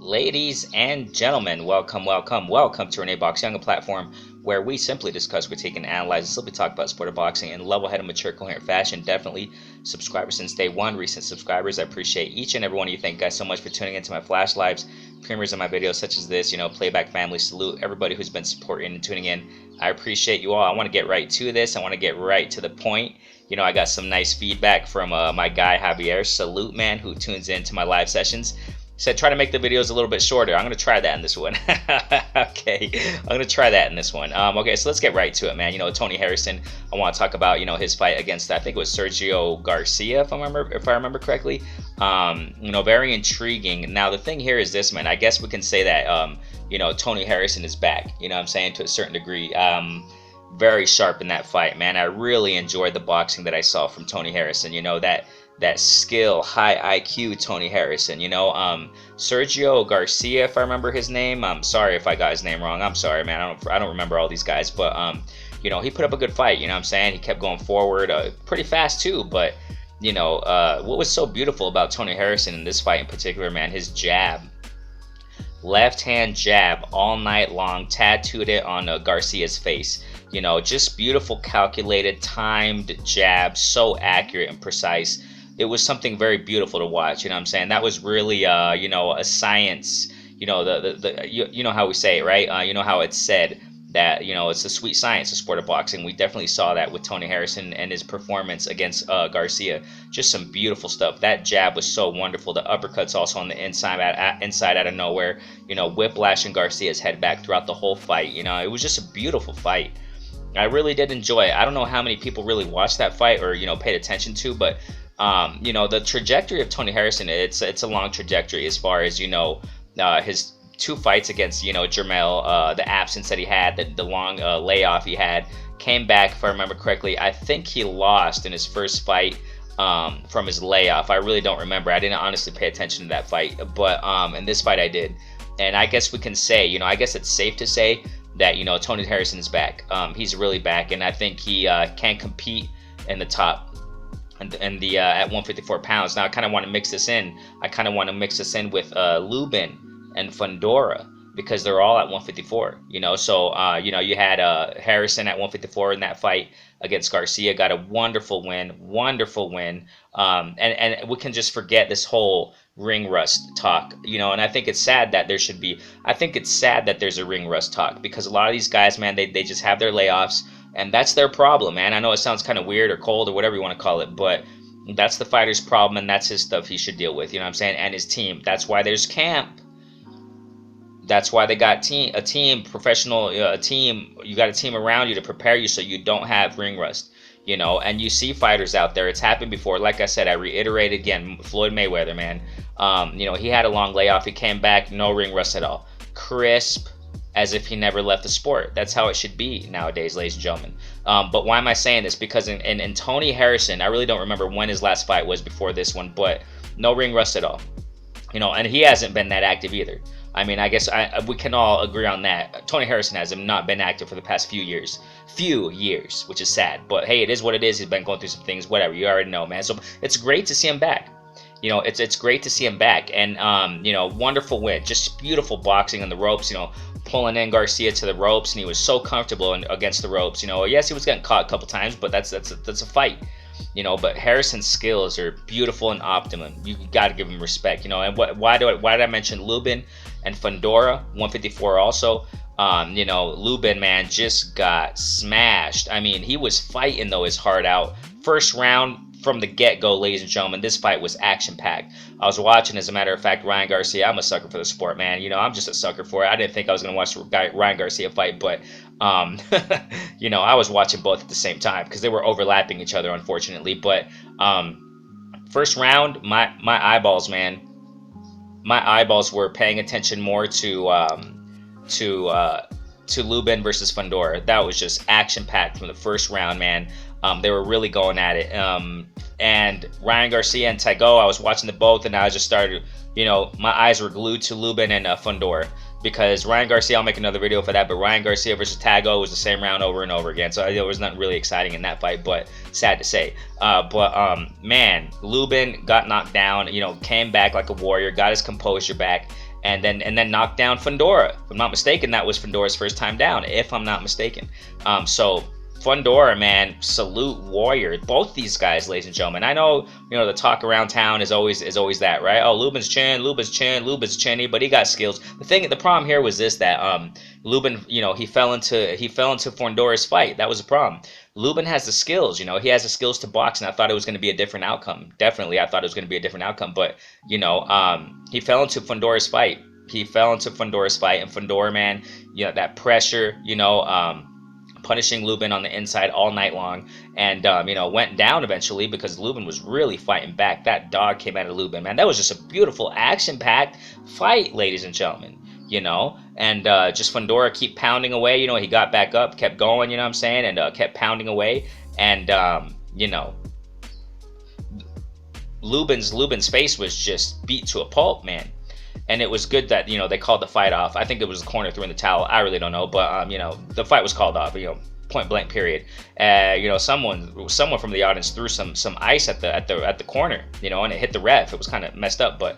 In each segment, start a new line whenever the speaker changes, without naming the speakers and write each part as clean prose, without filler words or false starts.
Ladies and gentlemen, welcome to Renee Box Young, a platform where we simply discuss, critique, and analyze and simply talk about sport of boxing in level-headed, mature, coherent fashion. Definitely subscribers since day one, recent subscribers. I appreciate each and every one of you. Thank you guys so much for tuning into my flash lives, premieres of my videos such as this, playback family. Salute everybody who's been supporting and tuning in. I appreciate you all. I want to get right to this. I want to get right to the point. I got some nice feedback from my guy Javier, salute man, who tunes into my live sessions. He said try to make the videos a little bit shorter. I'm going to try that in this one. Okay, I'm going to try that in this one. Okay, so let's get right to it, man. Tony Harrison, I want to talk about, his fight against, I think it was Sergio Garcia, if I remember correctly. Very intriguing. Now, the thing here is this, man. I guess we can say that, Tony Harrison is back, I'm saying, to a certain degree. Very sharp in that fight, man. I really enjoyed the boxing that I saw from Tony Harrison. That skill, high IQ Tony Harrison. Sergio Garcia, if I remember his name. I'm sorry if I got his name wrong. I'm sorry, man. I don't remember all these guys, but he put up a good fight. I'm saying, he kept going forward, pretty fast too. But what was so beautiful about Tony Harrison in this fight in particular, man, his jab. Left hand jab all night long, tattooed it on Garcia's face. Just beautiful, calculated, timed jab, so accurate and precise. It was something very beautiful to watch. That was really a science. How we say it, right? How it's said that it's a sweet science, the sport of boxing. We definitely saw that with Tony Harrison and his performance against Garcia. Just some beautiful stuff. That jab was so wonderful. The uppercuts also on the inside out of nowhere. Whiplashing Garcia's head back throughout the whole fight. It was just a beautiful fight. I really did enjoy it. I don't know how many people really watched that fight or paid attention to, but the trajectory of Tony Harrison, it's a long trajectory as far as his two fights against Jermell, the absence that he had, the long layoff he had, came back, if I remember correctly. I think he lost in his first fight from his layoff. I really don't remember. I didn't honestly pay attention to that fight, but in this fight I did. And I guess we can say, I guess it's safe to say that Tony Harrison is back. He's really back, and I think he can compete in the top and the at 154 pounds. Now I kind of want to mix this in. With Lubin and Fundora, because they're all at 154. So you had Harrison at 154 in that fight against Garcia, got a wonderful win. And we can just forget this whole ring rust talk, and I think it's sad that there's a ring rust talk, because a lot of these guys, man, they just have their layoffs, and that's their problem, man. I know it sounds kind of weird or cold or whatever you want to call it, but that's the fighter's problem, and that's his stuff he should deal with, and his team. That's why there's camp. That's why they got a team, professional, a team. You got a team around you to prepare you so you don't have ring rust. And you see fighters out there. It's happened before. Like I said, I reiterate again, Floyd Mayweather, man. He had a long layoff. He came back, no ring rust at all. Crisp, as if he never left the sport. That's how it should be nowadays, ladies and gentlemen. But why am I saying this? Because in Tony Harrison, I really don't remember when his last fight was before this one, but no ring rust at all. And he hasn't been that active either. I mean, I guess we can all agree on that. Tony Harrison has not been active for the past few years, which is sad. But hey, it is what it is. He's been going through some things, whatever. You already know, man. So it's great to see him back. It's great to see him back. And, wonderful win. Just beautiful boxing on the ropes, pulling in Garcia to the ropes. And he was so comfortable against the ropes. Yes, he was getting caught a couple times, but that's a fight. But Harrison's skills are beautiful and optimum. You got to give him respect, And why did I mention Lubin and Fundora, 154 also? Lubin, man, just got smashed. I mean, he was fighting though his heart out. First round from the get-go, ladies and gentlemen, this fight was action-packed. I was watching, as a matter of fact, Ryan Garcia. I'm a sucker for the sport, man. I'm just a sucker for it. I didn't think I was going to watch Ryan Garcia fight, but I was watching both at the same time because they were overlapping each other, unfortunately. But first round, my eyeballs, man, my eyeballs were paying attention more to Lubin versus Fundora. That was just action-packed from the first round, man. They were really going at it. And Ryan Garcia and Tago, I was watching the both, and I just started, my eyes were glued to Lubin and Fundora. Because Ryan Garcia, I'll make another video for that, but Ryan Garcia versus Tago was the same round over and over again. So there was nothing really exciting in that fight, but sad to say. Man, Lubin got knocked down, came back like a warrior, got his composure back, and then knocked down Fundora. If I'm not mistaken, that was Fundora's first time down, if I'm not mistaken. So Fundora, man, salute warrior. Both these guys, ladies and gentlemen. I know, the talk around town is always that, right? Oh, Lubin's chinny, but he got skills. The problem here was this, that Lubin, he fell into Fundora's fight. That was the problem. Lubin has the skills, he has the skills to box, and I thought it was going to be a different outcome. Definitely, I thought it was going to be a different outcome, but he fell into Fundora's fight. And Fundora, man, that pressure, punishing Lubin on the inside all night long, and went down eventually because Lubin was really fighting back. That dog came out of Lubin, man. That was just a beautiful action-packed fight, ladies and gentlemen. And just Fundora keep pounding away. He got back up, kept going, and kept pounding away, and Lubin's face was just beat to a pulp, man. And it was good that, they called the fight off. I think it was the corner threw in the towel. I really don't know. But, the fight was called off, point blank period. Someone from the audience threw some ice at the corner, and it hit the ref. It was kind of messed up, but,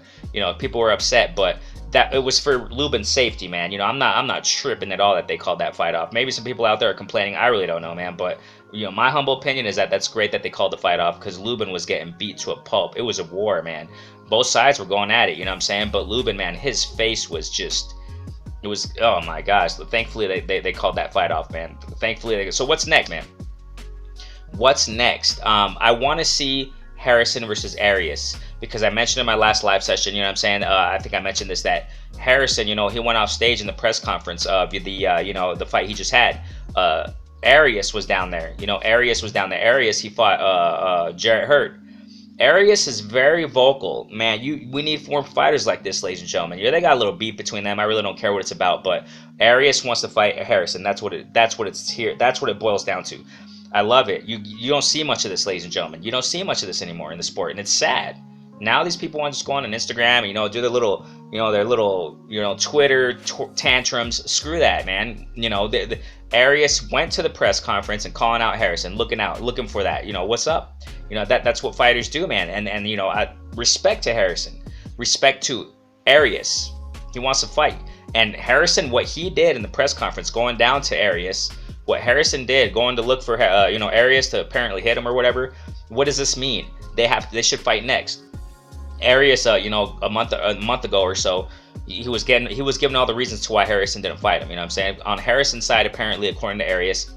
people were upset. But that it was for Lubin's safety, man. I'm not tripping at all that they called that fight off. Maybe some people out there are complaining. I really don't know, man. But, my humble opinion is that that's great that they called the fight off because Lubin was getting beat to a pulp. It was a war, man. Both sides were going at it, But Lubin, man, his face was just, it was, oh my gosh. Thankfully, they called that fight off, man. Thankfully, so what's next, man? What's next? I want to see Harrison versus Arias because I mentioned in my last live session, I think I mentioned this, that Harrison, he went off stage in the press conference of the fight he just had. Arias was down there. Arias, he fought Jarrett Hurd. Arias is very vocal, man. We need more fighters like this, ladies and gentlemen. They got a little beef between them. I really don't care what it's about, but Arias wants to fight Harrison. That's what it's here. That's what it boils down to. I love it. You don't see much of this, ladies and gentlemen. You don't see much of this anymore in the sport, and it's sad. Now these people want to just go on Instagram and do their little Twitter tantrums. Screw that, man. Arias went to the press conference and calling out Harrison, looking for that. What's up? That's what fighters do, man. And respect to Harrison, respect to Arias. He wants to fight. And Harrison, what he did in the press conference, going down to Arias, what Harrison did, going to look for Arias to apparently hit him or whatever. What does this mean? They should fight next. Arias, a month ago or so, he was given all the reasons to why Harrison didn't fight him. On Harrison's side, apparently, according to Arias,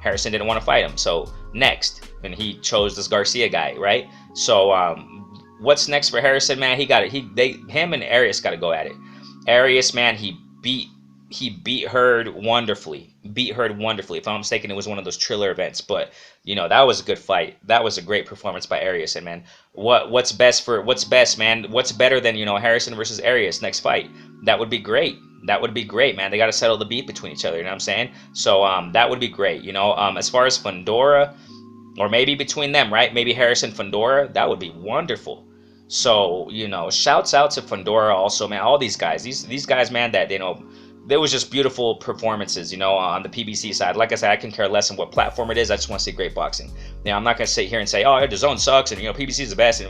Harrison didn't want to fight him. So next, and he chose this Garcia guy, right? So what's next for Harrison, man? Him and Arias got to go at it. Arias, man, he beat Hurd wonderfully. If I'm not mistaken, it was one of those Triller events. But that was a good fight. That was a great performance by Arias. And man, what's best, man? What's better than Harrison versus Arias next fight? That would be great. Man. They got to settle the beef between each other. You know what I'm saying? So that would be great. As far as Fundora, or maybe between them, right? Maybe Harrison Fundora. That would be wonderful. So shouts out to Fundora also, man. All these guys, these guys, man. That there was just beautiful performances, on the PBC side. Like I said, I can care less on what platform it is. I just want to see great boxing. I'm not going to sit here and say, oh, the zone sucks and, PBC is the best.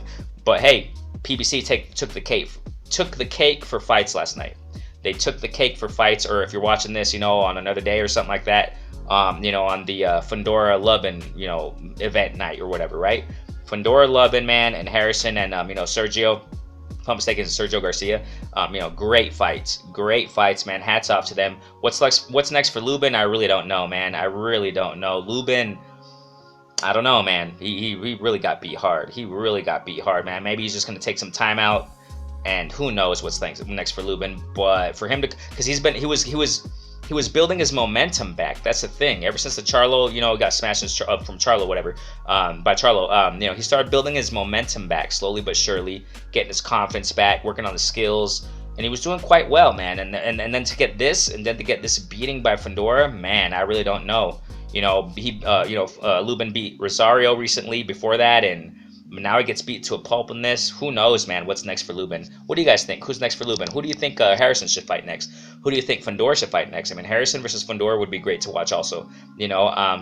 But hey, PBC took the cake for fights last night. They took the cake for fights, or if you're watching this, on another day or something like that, on the Fundora Lubin, event night or whatever, right? Fundora Lubin, man, and Harrison and, Sergio. If I'm mistaken, it's Sergio Garcia. Great fights, man. Hats off to them. What's next for Lubin? I really don't know, man. Lubin, I don't know, man. He really got beat hard. Man. Maybe he's just gonna take some time out, and who knows what's next for Lubin. But for him to, because he was building his momentum back. That's the thing. Ever since the Charlo, got smashed from Charlo, whatever, by Charlo, he started building his momentum back slowly but surely, getting his confidence back, working on the skills, and he was doing quite well, man. And then to get this beating by Fundora, man, I really don't know. Lubin beat Rosario recently before that, and now he gets beat to a pulp in this. Who knows, man, what's next for Lubin? What do you guys think? Who's next for Lubin? Who do you think Harrison should fight next? Who do you think Fundora should fight next? Harrison versus Fundora would be great to watch also.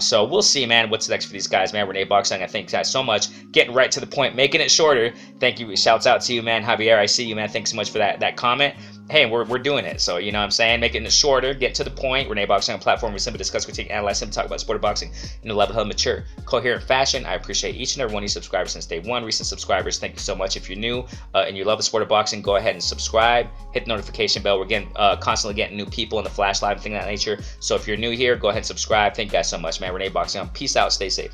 So we'll see, man, what's next for these guys, man. Renee Boxing, I thank you guys so much. Getting right to the point, making it shorter. Thank you. Shouts out to you, man. Javier, I see you, man. Thanks so much for that comment. hey, we're doing it. So, you know what I'm saying? Making it shorter, get to the point. Renee Boxing on platform. We simply discuss, critique, analyze, simply talk about sport of boxing in a level-headed, mature, coherent fashion. I appreciate each and every one of you subscribers since day one. Recent subscribers, thank you so much. If you're new and you love the sport of boxing, go ahead and subscribe. Hit the notification bell. We're getting constantly getting new people in the flash live, thing of that nature. So if you're new here, go ahead and subscribe. Thank you guys so much, man. Renee Boxing on. Peace out. Stay safe.